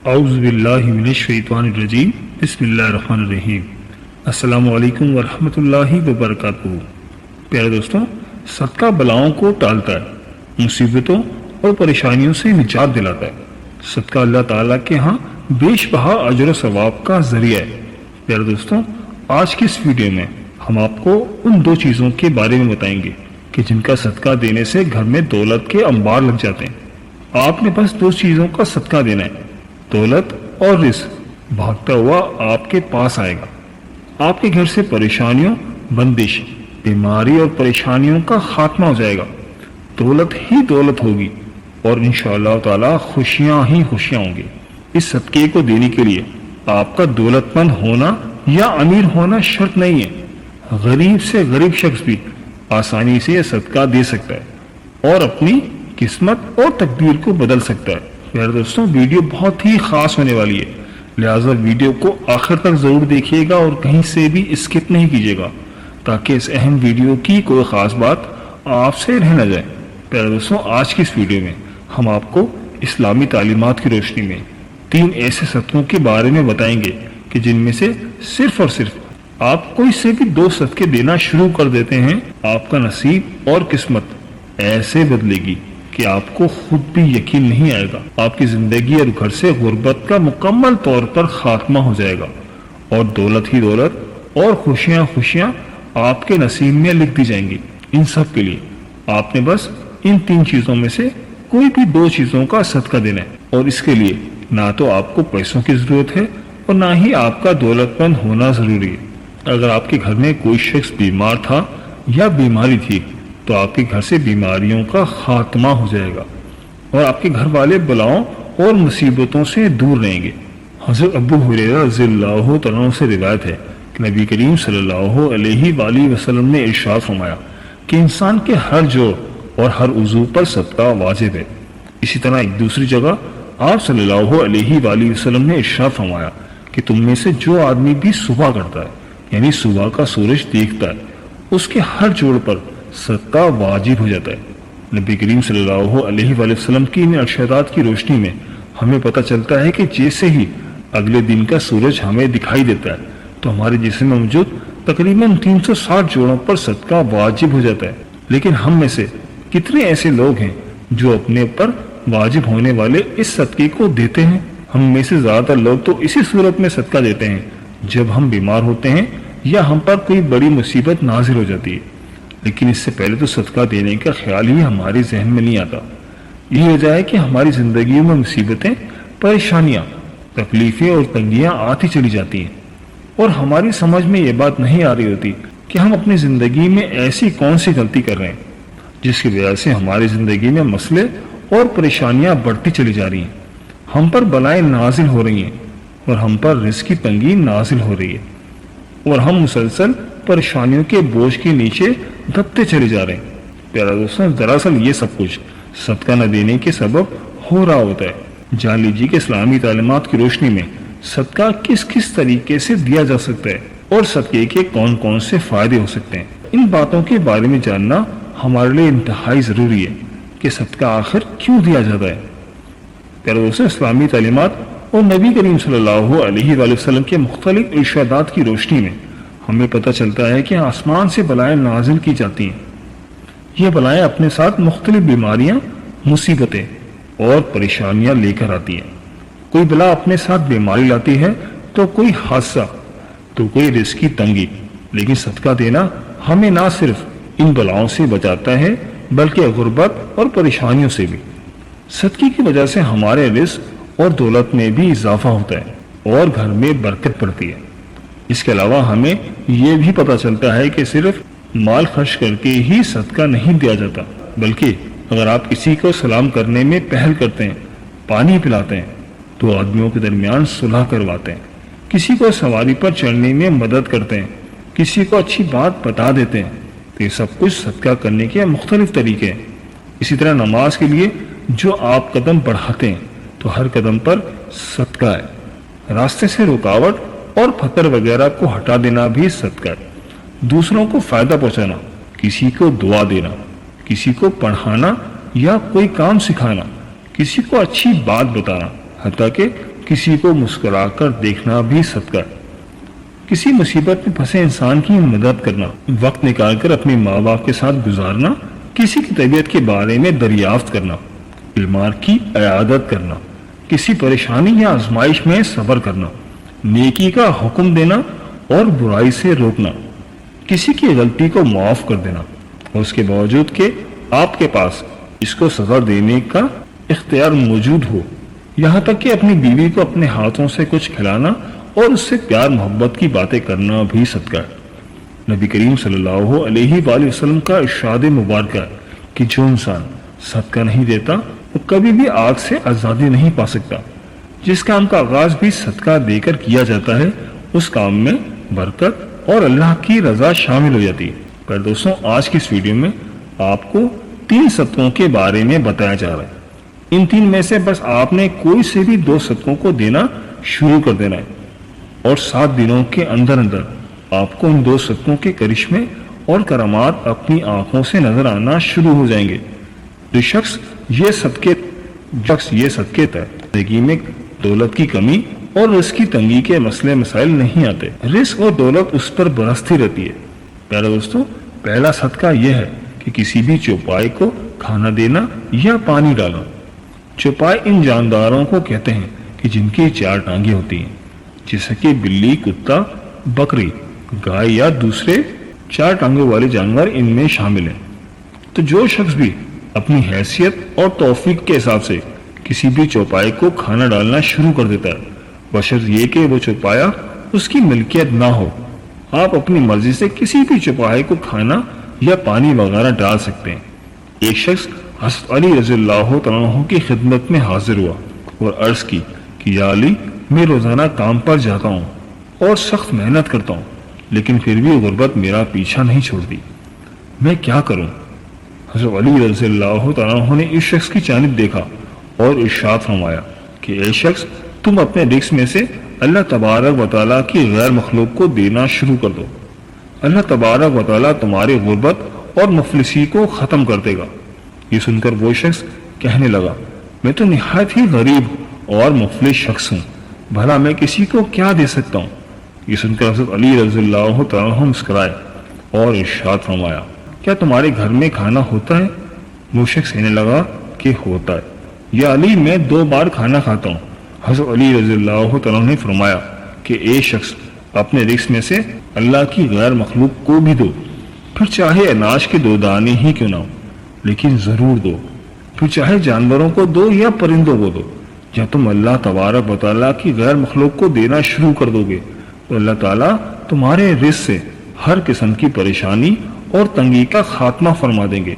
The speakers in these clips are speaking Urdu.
اعوذ باللہ من الشیطان الرجیم بسم اللہ الرحمن الرحیم۔ السلام علیکم ورحمۃ اللہ وبرکاتہ۔ پیارے دوستوں، صدقہ بلاؤں کو ٹالتا ہے، مصیبتوں اور پریشانیوں سے نجات دلاتا ہے۔ صدقہ اللہ تعالیٰ کے ہاں بیش بہا اجر و ثواب کا ذریعہ ہے۔ پیارے دوستوں، آج کی اس ویڈیو میں ہم آپ کو ان دو چیزوں کے بارے میں بتائیں گے کہ جن کا صدقہ دینے سے گھر میں دولت کے انبار لگ جاتے ہیں۔ آپ نے بس دو چیزوں کا صدقہ دینا ہے، دولت اور رزق بھاگتا ہوا آپ کے پاس آئے گا۔ آپ کے گھر سے پریشانیوں، بندش، بیماری اور پریشانیوں کا خاتمہ ہو جائے گا۔ دولت ہی دولت ہوگی اور انشاءاللہ تعالی خوشیاں ہی خوشیاں ہوں گی۔ اس صدقے کو دینے کے لیے آپ کا دولت مند ہونا یا امیر ہونا شرط نہیں ہے۔ غریب سے غریب شخص بھی آسانی سے یہ صدقہ دے سکتا ہے اور اپنی قسمت اور تقدیر کو بدل سکتا ہے۔ پیارے دوستوں، ویڈیو بہت ہی خاص ہونے والی ہے، لہٰذا ویڈیو کو آخر تک ضرور دیکھیے گا اور کہیں سے بھی اسکپ نہیں کیجیے گا تاکہ اس اہم ویڈیو کی کوئی خاص بات آپ سے رہ نہ جائے۔ پیارے دوستوں، آج کی اس ویڈیو میں ہم آپ کو اسلامی تعلیمات کی روشنی میں 3 ایسے صدقوں کے بارے میں بتائیں گے کہ جن میں سے صرف اور صرف آپ کوئی سے بھی 2 صدقے دینا شروع کر دیتے ہیں، آپ کا نصیب اور قسمت ایسے بدلے گی کہ آپ کو خود بھی یقین نہیں آئے گا۔ آپ کی زندگی اور گھر سے غربت کا مکمل طور پر خاتمہ ہو جائے گا اور دولت ہی دولت اور خوشیاں خوشیاں آپ کے نصیب میں لکھ دی جائیں گی۔ ان سب کے لیے آپ نے بس ان 3 چیزوں میں سے کوئی بھی 2 چیزوں کا صدقہ دینا ہے، اور اس کے لیے نہ تو آپ کو پیسوں کی ضرورت ہے اور نہ ہی آپ کا دولت مند ہونا ضروری ہے۔ اگر آپ کے گھر میں کوئی شخص بیمار تھا یا بیماری تھی تو آپ کے گھر سے بیماریوں کا خاتمہ ہو جائے گا اور آپ کے گھر والے بلاؤں اور مصیبتوں سے دور رہیں گے۔ حضرت ابو ہریرہ رضی اللہ تعالیٰ عنہ سے روایت ہے کہ نبی کریم صلی اللہ علیہ وآلہ وسلم نے ارشاد فرمایا کہ انسان کے ہر جوڑ اور ہر عضو پر صدقہ واجب ہے۔ اسی طرح ایک دوسری جگہ آپ صلی اللہ علیہ وآلہ وسلم نے ارشاد فرمایا کہ تم میں سے جو آدمی بھی صبح کرتا ہے، یعنی صبح کا سورج دیکھتا ہے، اس کے ہر جوڑ پر صدقہ واجب ہو جاتا ہے۔ نبی کریم صلی اللہ علیہ وآلہ وسلم کی ان ارشادات کی روشنی میں ہمیں پتہ چلتا ہے کہ جیسے ہی اگلے دن کا سورج ہمیں دکھائی دیتا ہے تو ہمارے جسم میں موجود تقریباً 360 جوڑوں پر صدقہ واجب ہو جاتا ہے۔ لیکن ہم میں سے کتنے ایسے لوگ ہیں جو اپنے پر واجب ہونے والے اس صدقے کو دیتے ہیں؟ ہم میں سے زیادہ تر لوگ تو اسی صورت میں صدقہ دیتے ہیں جب ہم بیمار ہوتے ہیں یا ہم پر کوئی بڑی مصیبت نازل ہو جاتی ہے، لیکن اس سے پہلے تو صدقہ دینے کا خیال ہی ہمارے ذہن میں نہیں آتا۔ یہ وجہ ہے کہ ہماری زندگیوں میں مصیبتیں، پریشانیاں، تکلیفیں اور تنگیاں آتی چلی جاتی ہیں اور ہماری سمجھ میں یہ بات نہیں آ رہی ہوتی کہ ہم اپنی زندگی میں ایسی کون سی غلطی کر رہے ہیں جس کی وجہ سے ہماری زندگی میں مسئلے اور پریشانیاں بڑھتی چلی جا رہی ہیں، ہم پر بلائیں نازل ہو رہی ہیں اور ہم پر رزق کی تنگی نازل ہو رہی ہے اور ہم مسلسل پریشانیوں کے بوجھ کے نیچے دبتے چلے جا رہے ہیں۔ پیارا دوستوں، دراصل یہ سب کچھ صدقہ نہ دینے کے سبب ہو رہا ہوتا ہے۔ جان لیجیے کہ اسلامی تعلیمات کی روشنی میں صدقہ کس کس طریقے سے دیا جا سکتا ہے اور صدقے کے کون کون سے فائدے ہو سکتے ہیں۔ ان باتوں کے بارے میں جاننا ہمارے لیے انتہائی ضروری ہے کہ صدقہ آخر کیوں دیا جاتا ہے۔ پیارا دوستوں، اسلامی تعلیمات اور نبی کریم صلی اللہ علیہ وآلہ وسلم کے مختلف ارشادات کی روشنی میں ہمیں پتہ چلتا ہے کہ آسمان سے بلائیں نازل کی جاتی ہیں۔ یہ بلائیں اپنے ساتھ مختلف بیماریاں، مصیبتیں اور پریشانیاں لے کر آتی ہیں۔ کوئی بلا اپنے ساتھ بیماری لاتی ہے تو کوئی حادثہ، تو کوئی رزق کی تنگی، لیکن صدقہ دینا ہمیں نہ صرف ان بلاؤں سے بچاتا ہے بلکہ غربت اور پریشانیوں سے بھی۔ صدقے کی وجہ سے ہمارے رزق اور دولت میں بھی اضافہ ہوتا ہے اور گھر میں برکت پڑتی ہے۔ اس کے علاوہ ہمیں یہ بھی پتہ چلتا ہے کہ صرف مال خرچ کر کے ہی صدقہ نہیں دیا جاتا، بلکہ اگر آپ کسی کو سلام کرنے میں پہل کرتے ہیں، پانی پلاتے ہیں، تو آدمیوں کے درمیان صلح کرواتے ہیں، کسی کو سواری پر چڑھنے میں مدد کرتے ہیں، کسی کو اچھی بات بتا دیتے ہیں، تو یہ سب کچھ صدقہ کرنے کے مختلف طریقے ہیں۔ اسی طرح نماز کے لیے جو آپ قدم بڑھاتے ہیں تو ہر قدم پر صدقہ ہے۔ راستے سے رکاوٹ اور پتھر وغیرہ کو ہٹا دینا بھی صدقہ ہے۔ دوسروں کو فائدہ پہنچانا، کسی کو دعا دینا، کسی کو پڑھانا یا کوئی کام سکھانا، کسی کو اچھی بات بتانا، حتیٰ کہ کسی کو مسکرا کر دیکھنا بھی صدقہ ہے۔ کسی مصیبت میں پھنسے انسان کی مدد کرنا، وقت نکال کر اپنے ماں باپ کے ساتھ گزارنا، کسی کی طبیعت کے بارے میں دریافت کرنا، بیمار کی عیادت کرنا، کسی پریشانی یا آزمائش میں صبر کرنا، نیکی کا حکم دینا اور برائی سے روکنا، کسی کی غلطی کو معاف کر دینا، اور اس کے باوجود کہ آپ کے پاس اس کو سزا دینے کا اختیار موجود ہو، یہاں تک کہ اپنی بیوی کو اپنے ہاتھوں سے کچھ کھلانا اور اس سے پیار محبت کی باتیں کرنا بھی صدقہ ہے۔ نبی کریم صلی اللہ علیہ وآلہ وسلم کا ارشاد مبارک ہے کہ جو انسان صدقہ نہیں دیتا وہ کبھی بھی آگ سے آزادی نہیں پا سکتا۔ جس کام کا آغاز بھی صدقہ دے کر کیا جاتا ہے اس کام میں برکت اور اللہ کی رضا شامل ہو جاتی ہے۔ پر دوستوں، آج کی اس ویڈیو میں آپ کو 3 صدقوں کے بارے میں بتایا جا رہا ہے۔ ان 3 میں سے بس آپ نے کوئی سے بھی 2 صدقوں کو دینا شروع کر دینا ہے اور 7 دنوں کے اندر اندر آپ کو ان 2 صدقوں کے کرشمے اور کرامات اپنی آنکھوں سے نظر آنا شروع ہو جائیں گے۔ جو شخص یہ صدقے زندگی میں دولت کی کمی اور رزق کی تنگی کے مسئلے مسائل نہیں آتے، رزق اور دولت اس پر برستی رہتی ہے۔ پیارے دوستوں، پہلا صدقہ یہ ہے کہ کسی بھی چوپائے کو کھانا دینا یا پانی ڈالنا۔ چوپائے ان جانداروں کو کہتے ہیں کہ جن کی 4 ٹانگیں ہوتی ہیں، جیسے کہ بلی، کتا، بکری، گائے یا دوسرے 4 ٹانگوں والے جانور ان میں شامل ہیں۔ تو جو شخص بھی اپنی حیثیت اور توفیق کے حساب سے کسی بھی چوپائے کو کھانا ڈالنا شروع کر دیتا ہے، بشرط یہ کہ وہ چوپایا اس کی ملکیت نہ ہو، آپ اپنی مرضی سے کسی بھی چوپائے کو کھانا یا پانی وغیرہ ڈال سکتے ہیں۔ ایک شخص حضرت علی رضی اللہ تعالیٰ عنہ کی خدمت میں حاضر ہوا اور عرض کی کہ یا علی، میں روزانہ کام پر جاتا ہوں اور سخت محنت کرتا ہوں، لیکن پھر بھی غربت میرا پیچھا نہیں چھوڑتی، میں کیا کروں؟ حضرت علی رضی اللہ تعالیٰ عنہ نے اس شخص کی جانب دیکھا اور ارشاد فرمایا کہ اے شخص، تم اپنے رزق میں سے اللہ تبارک و تعالیٰ کی غیر مخلوق کو دینا شروع کر دو، اللہ تبارک و تعالیٰ تمہاری غربت اور مفلسی کو ختم کر دے گا۔ یہ سن کر وہ شخص کہنے لگا، میں تو نہایت ہی غریب اور مفلس شخص ہوں، بھلا میں کسی کو کیا دے سکتا ہوں؟ یہ سن کر حضرت علی رضی اللہ تعالیٰ عنہ مسکرائے اور ارشاد فرمایا، کیا تمہارے گھر میں کھانا ہوتا ہے؟ وہ شخص کہنے لگا کہ ہوتا ہے۔ یا علی، میں 2 بار کھانا کھاتا ہوں۔ حضرت علی رضی اللہ تعالیٰ عنہ نے فرمایا کہ اے شخص، اپنے رزق میں سے اللہ کی غیر مخلوق کو بھی دو، پھر چاہے اناج کے 2 دانے ہی کیوں نہ ہو، لیکن ضرور دو، پھر چاہے جانوروں کو دو یا پرندوں کو دو۔ جب تم اللہ تبارک و تعالیٰ کی غیر مخلوق کو دینا شروع کر دو گے تو اللہ تعالیٰ تمہارے رزق سے ہر قسم کی پریشانی اور تنگی کا خاتمہ فرما دیں گے،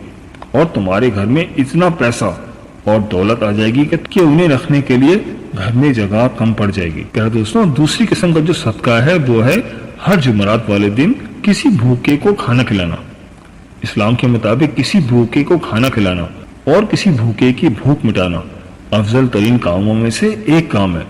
اور تمہارے گھر میں اتنا پیسہ اور دولت آ جائے گی کہ انہیں رکھنے کے لیے گھر میں جگہ کم پڑ جائے گی۔ پیارے دوستوں، دوسری قسم کا جو صدقہ ہے وہ ہے ہر جمعرات والے دن کسی بھوکے کو کھانا کھلانا۔ اسلام کے مطابق کسی بھوکے کو کھانا کھلانا اور کسی بھوکے کی بھوک مٹانا افضل ترین کاموں میں سے ایک کام ہے۔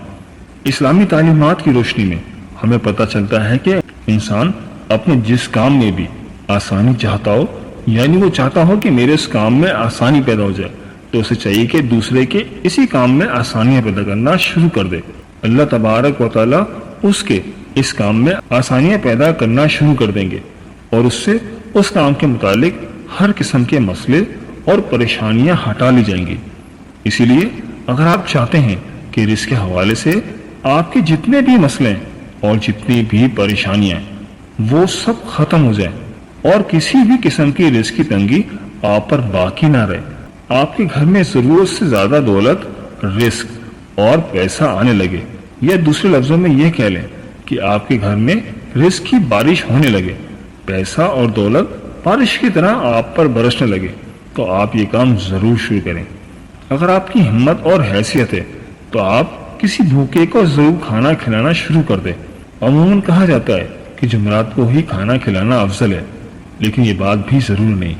اسلامی تعلیمات کی روشنی میں ہمیں پتہ چلتا ہے کہ انسان اپنے جس کام میں بھی آسانی چاہتا ہو، یعنی وہ چاہتا ہو کہ میرے اس کام میں آسانی پیدا ہو جائے، تو اسے چاہیے کہ دوسرے کے اسی کام میں آسانیاں پیدا کرنا شروع کر دے۔ اللہ تبارک و تعالیٰ اس کے اس کام میں آسانیاں پیدا کرنا شروع کر دیں گے اور اس سے اس کام کے متعلق ہر قسم کے مسئلے اور پریشانیاں ہٹا لی جائیں گی۔ اسی لیے اگر آپ چاہتے ہیں کہ رزق کے حوالے سے آپ کے جتنے بھی مسئلے اور جتنی بھی پریشانیاں وہ سب ختم ہو جائیں اور کسی بھی قسم کی رزق کی تنگی آپ پر باقی نہ رہے، آپ کے گھر میں ضرورت سے زیادہ دولت، رزق اور پیسہ آنے لگے، یا دوسرے لفظوں میں یہ کہہ لیں کہ آپ کے گھر میں رزق کی بارش ہونے لگے، پیسہ اور دولت بارش کی طرح آپ پر برسنے لگے، تو آپ یہ کام ضرور شروع کریں۔ اگر آپ کی ہمت اور حیثیت ہے تو آپ کسی بھوکے کو ضرور کھانا کھلانا شروع کر دیں۔ عموماً کہا جاتا ہے کہ جمعرات کو ہی کھانا کھلانا افضل ہے، لیکن یہ بات بھی ضرور نہیں۔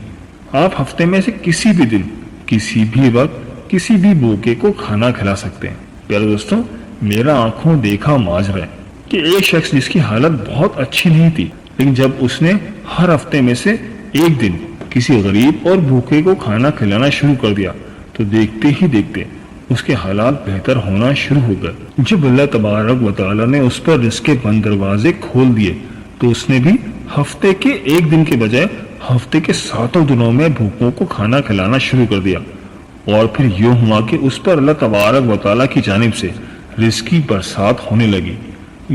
آپ ہفتے میں سے کسی بھی دن، کسی بھی وقت، کسی بھی بھوکے کو کھانا کھلا سکتے ہیں۔ پیارے دوستوں، میرا آنکھوں دیکھا ماجرا ہے کہ ایک شخص جس کی حالت بہت اچھی نہیں تھی، لیکن جب اس نے ہر ہفتے میں سے ایک دن کسی غریب اور بھوکے کو کھانا کھلانا شروع کر دیا تو دیکھتے ہی دیکھتے اس کے حالات بہتر ہونا شروع ہو گئے۔ جب اللہ تبارک و تعالیٰ نے اس پر رزق کے بند دروازے کھول دیے تو اس نے بھی ہفتے کے ایک دن کے بجائے ہفتے کے 7 دنوں میں بھوکوں کو کھانا کھلانا شروع کر دیا، اور پھر یوں ہوا کہ اس پر اللہ تبارک و تعالیٰ کی جانب سے رزق کی برسات ہونے لگی۔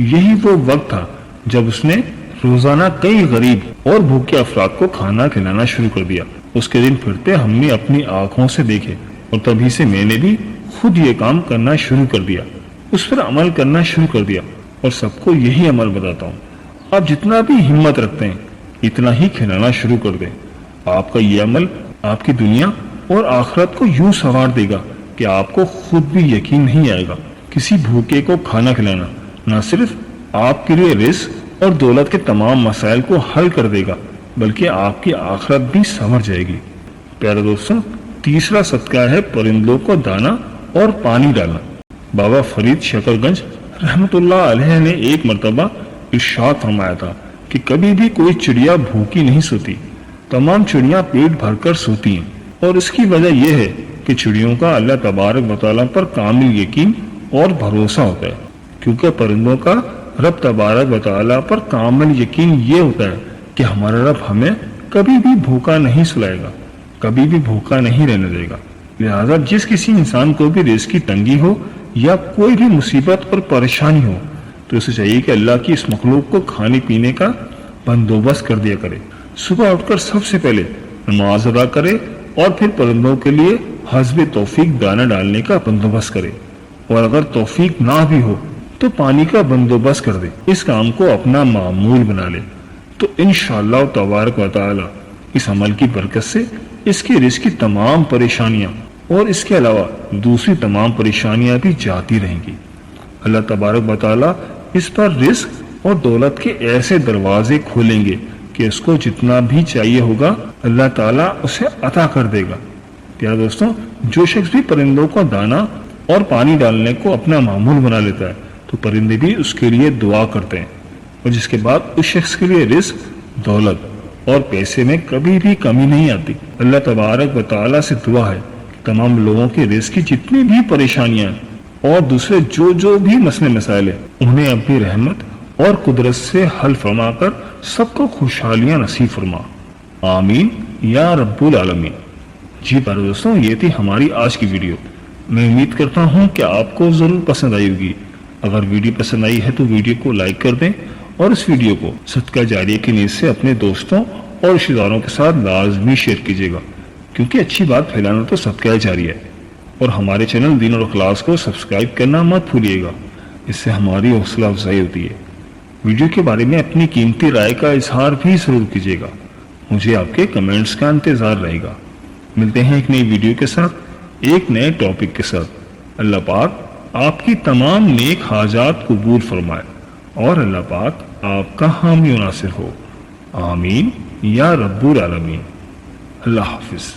یہی وہ وقت تھا جب اس نے روزانہ کئی غریب اور بھوکے افراد کو کھانا کھلانا شروع کر دیا۔ اس کے دن پھرتے ہم نے اپنی آنکھوں سے دیکھے، اور تبھی سے میں نے بھی خود یہ کام کرنا شروع کر دیا، اس پر عمل کرنا شروع کر دیا، اور سب کو یہی عمل بتاتا ہوں۔ آپ جتنا بھی ہمت رکھتے ہیں اتنا ہی کھلانا شروع کر دیں۔ آپ کا یہ عمل آپ کی دنیا اور آخرت کو یوں سنوار دے گا کہ آپ کو خود بھی یقین نہیں آئے گا۔ کسی بھوکے کو کھانا کھلانا نہ صرف آپ کے لیے رزق اور دولت کے تمام مسائل کو حل کر دے گا بلکہ آپ کی آخرت بھی سنور جائے گی۔ پیارے دوستوں، تیسرا صدقہ ہے پرندوں کو دانا اور پانی ڈالنا۔ بابا فرید شکر گنج رحمت اللہ علیہ نے ایک مرتبہ ارشاد فرمایا تھا کہ کبھی بھی کوئی چڑیا بھوکی نہیں سوتی، تمام چڑیاں پیٹ بھر کر سوتی ہیں، اور اس کی وجہ یہ ہے کہ چڑیوں کا اللہ تبارک و تعالیٰ پر کامل یقین اور بھروسہ ہوتا ہے، کیونکہ پرندوں کا رب تبارک و تعالیٰ پر کامل یقین یہ ہوتا ہے کہ ہمارا رب ہمیں کبھی بھی بھوکا نہیں سلائے گا، کبھی بھی بھوکا نہیں رہنے دے گا۔ لہذا جس کسی انسان کو بھی رزق کی تنگی ہو یا کوئی بھی مصیبت اور پریشانی ہو تو اسے چاہیے کہ اللہ کی اس مخلوق کو کھانے پینے کا بندوبست کر دیا کرے۔ صبح اٹھ کر سب سے پہلے نماز ادا کرے اور پھر پرندوں کے لیے حسب توفیق دانہ ڈالنے کا بندوبست کرے، اور اگر توفیق نہ بھی ہو تو پانی کا بندوبست کر دے، اس کام کو اپنا معمول بنا لے، تو انشاءاللہ تبارک و تعالی اس عمل کی برکت سے اس کے رزق کی تمام پریشانیاں اور اس کے علاوہ دوسری تمام پریشانیاں بھی جاتی رہیں گی۔ اللہ تبارک و تعالی اس پر رزق اور دولت کے ایسے دروازے کھولیں گے کہ اس کو جتنا بھی چاہیے ہوگا اللہ تعالیٰ اسے عطا کر دے گا۔ پیارے دوستوں، جو شخص بھی پرندوں کو دانا اور پانی ڈالنے کو اپنا معمول بنا لیتا ہے تو پرندے بھی اس کے لیے دعا کرتے ہیں، اور جس کے بعد اس شخص کے لیے رزق، دولت اور پیسے میں کبھی بھی کمی نہیں آتی۔ اللہ تبارک و تعالیٰ سے دعا ہے کہ تمام لوگوں کے رزق کی جتنی بھی پریشانیاں اور دوسرے جو بھی مسئلے مسائل ہیں انہیں اپنی رحمت اور قدرت سے حل فرما کر سب کو خوشحالیاں نصیب فرما، آمین یا رب العالمین۔ جی پیارے دوستوں، یہ تھی ہماری آج کی ویڈیو۔ میں امید کرتا ہوں کہ آپ کو ضرور پسند آئی ہوگی۔ اگر ویڈیو پسند آئی ہے تو ویڈیو کو لائک کر دیں، اور اس ویڈیو کو صدقہ جاریہ کی نیت سے اپنے دوستوں اور رشتہ داروں کے ساتھ لازمی شیئر کیجیے گا، کیونکہ اچھی بات پھیلانا تو صدقہ جاریہ ہے۔ اور ہمارے چینل دین اور اخلاص کو سبسکرائب کرنا مت بھولیے گا، اس سے ہماری حوصلہ افزائی ہوتی ہے۔ ویڈیو کے بارے میں اپنی قیمتی رائے کا اظہار بھی ضرور کیجیے گا، مجھے آپ کے کمنٹس کا انتظار رہے گا۔ ملتے ہیں ایک نئی ویڈیو کے ساتھ، ایک نئے ٹاپک کے ساتھ۔ اللہ پاک آپ کی تمام نیک حاجات قبول فرمائے، اور اللہ پاک آپ کا حامی و ناصر ہو، آمین یا رب العالمین۔ اللہ حافظ۔